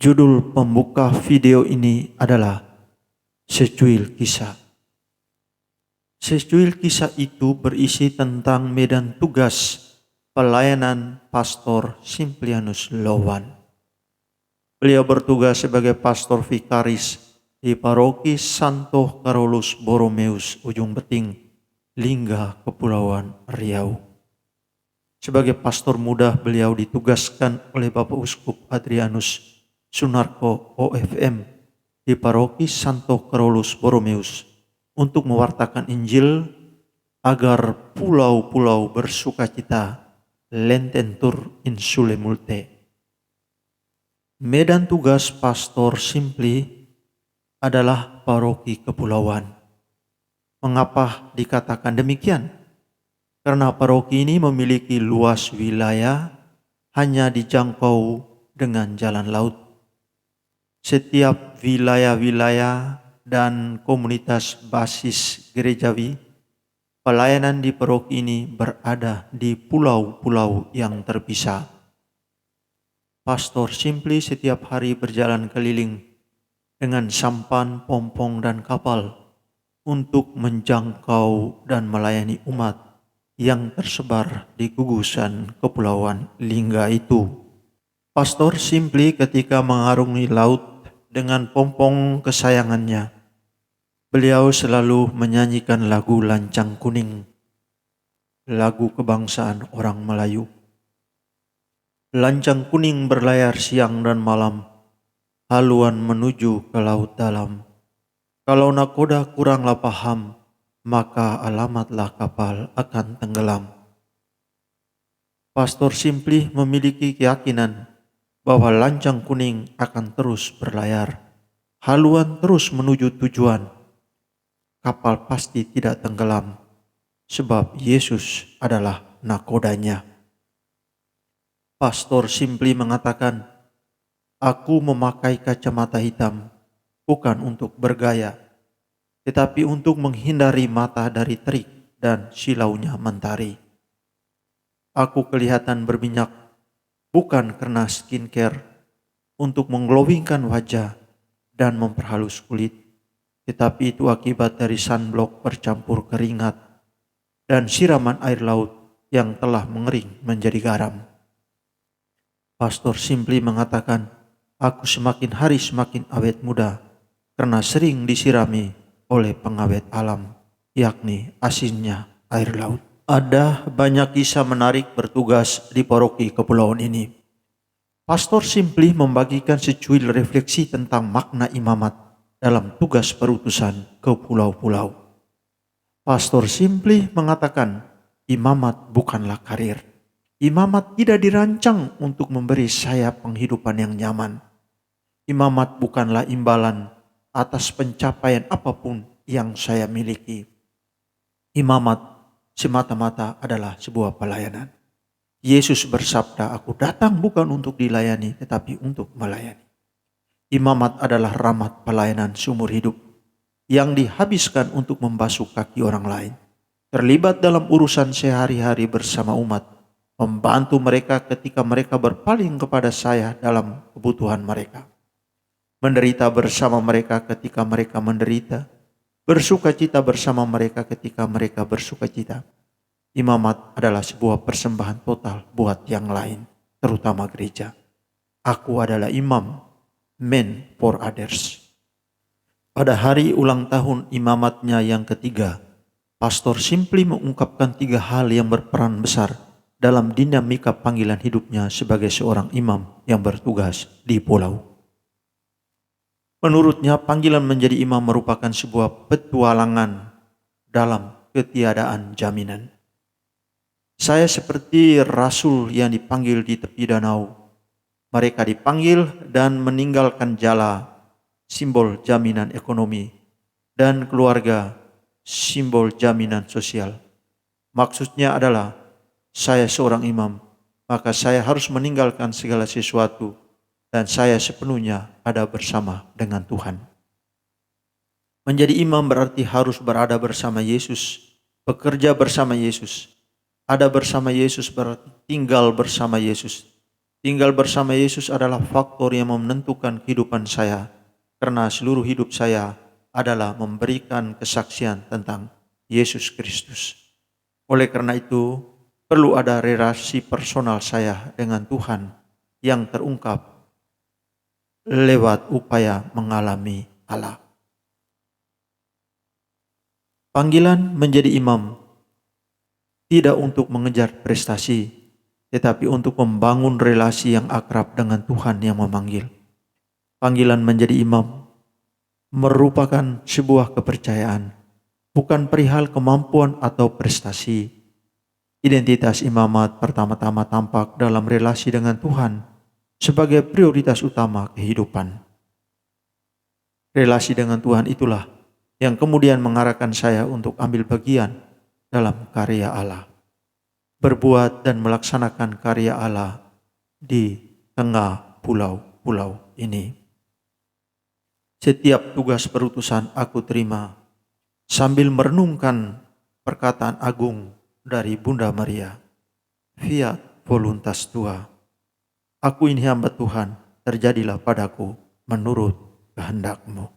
Judul pembuka video ini adalah Secuil Kisah. Secuil kisah itu berisi tentang medan tugas pelayanan Pastor Simplianus Lowan. Beliau bertugas sebagai pastor vikaris di paroki Santo Carolus Borromeus, Ujung Beting, Lingga, Kepulauan Riau. Sebagai pastor muda, beliau ditugaskan oleh Bapak Uskup Adrianus Sunarko OFM di paroki Santo Carolus Borromeus untuk mewartakan Injil agar pulau-pulau bersukacita, lententur insule multe. Medan tugas Pastor Simpli adalah paroki kepulauan. Mengapa dikatakan demikian? Karena paroki ini memiliki luas wilayah hanya dijangkau dengan jalan laut. Setiap wilayah-wilayah dan komunitas basis gerejawi, pelayanan di paroki ini berada di pulau-pulau yang terpisah. Pastor Simpli setiap hari berjalan keliling dengan sampan, pompong, dan kapal untuk menjangkau dan melayani umat yang tersebar di gugusan Kepulauan Lingga itu. Pastor Simpli ketika mengarungi laut dengan pompong kesayangannya, beliau selalu menyanyikan lagu Lancang Kuning, lagu kebangsaan orang Melayu. Lancang kuning berlayar siang dan malam, haluan menuju ke laut dalam. Kalau nakoda kuranglah paham, maka alamatlah kapal akan tenggelam. Pastor Simpli memiliki keyakinan bahwa lancang kuning akan terus berlayar. Haluan terus menuju tujuan. Kapal pasti tidak tenggelam, sebab Yesus adalah nakodanya. Pastor Simpli mengatakan, "Aku memakai kacamata hitam bukan untuk bergaya, tetapi untuk menghindari mata dari terik dan silaunya mentari. Aku kelihatan berminyak bukan karena skincare untuk mengglowingkan wajah dan memperhalus kulit, tetapi itu akibat dari sunblock bercampur keringat dan siraman air laut yang telah mengering menjadi garam." Pastor Simpli mengatakan, "Aku semakin hari semakin awet muda karena sering disirami oleh pengawet alam, yakni asinnya air laut." Ada banyak kisah menarik bertugas di paroki kepulauan ini. Pastor Simpli membagikan secuil refleksi tentang makna imamat dalam tugas perutusan ke pulau-pulau. Pastor Simpli mengatakan, imamat bukanlah karir. Imamat tidak dirancang untuk memberi saya penghidupan yang nyaman. Imamat bukanlah imbalan atas pencapaian apapun yang saya miliki. Imamat semata-mata adalah sebuah pelayanan. Yesus bersabda, "Aku datang bukan untuk dilayani, tetapi untuk melayani." Imamat adalah rahmat pelayanan seumur hidup yang dihabiskan untuk membasuh kaki orang lain, terlibat dalam urusan sehari-hari bersama umat, membantu mereka ketika mereka berpaling kepada saya dalam kebutuhan mereka, menderita bersama mereka ketika mereka menderita, bersukacita bersama mereka ketika mereka bersukacita. Imamat adalah sebuah persembahan total buat yang lain, terutama gereja. Aku adalah imam, men for others. Pada hari ulang tahun imamatnya yang ketiga, Pastor Simpli mengungkapkan 3 hal yang berperan besar dalam dinamika panggilan hidupnya sebagai seorang imam yang bertugas di pulau. Menurutnya, panggilan menjadi imam merupakan sebuah petualangan dalam ketiadaan jaminan. Saya seperti rasul yang dipanggil di tepi danau. Mereka dipanggil dan meninggalkan jala, simbol jaminan ekonomi, dan keluarga, simbol jaminan sosial. Maksudnya adalah, saya seorang imam, maka saya harus meninggalkan segala sesuatu dan saya sepenuhnya ada bersama dengan Tuhan. Menjadi imam berarti harus berada bersama Yesus, bekerja bersama Yesus. Ada bersama Yesus berarti tinggal bersama Yesus. Tinggal bersama Yesus adalah faktor yang menentukan kehidupan saya, karena seluruh hidup saya adalah memberikan kesaksian tentang Yesus Kristus. Oleh karena itu, perlu ada relasi personal saya dengan Tuhan yang terungkap lewat upaya mengalami Allah. Panggilan menjadi imam tidak untuk mengejar prestasi, tetapi untuk membangun relasi yang akrab dengan Tuhan yang memanggil. Panggilan menjadi imam merupakan sebuah kepercayaan, bukan perihal kemampuan atau prestasi. Identitas imamat pertama-tama tampak dalam relasi dengan Tuhan sebagai prioritas utama kehidupan. Relasi dengan Tuhan itulah yang kemudian mengarahkan saya untuk ambil bagian dalam karya Allah, berbuat dan melaksanakan karya Allah di tengah pulau-pulau ini. Setiap tugas perutusan aku terima sambil merenungkan perkataan agung dari Bunda Maria. Fiat voluntas tua. Aku ini hamba Tuhan, terjadilah padaku menurut kehendak-Mu.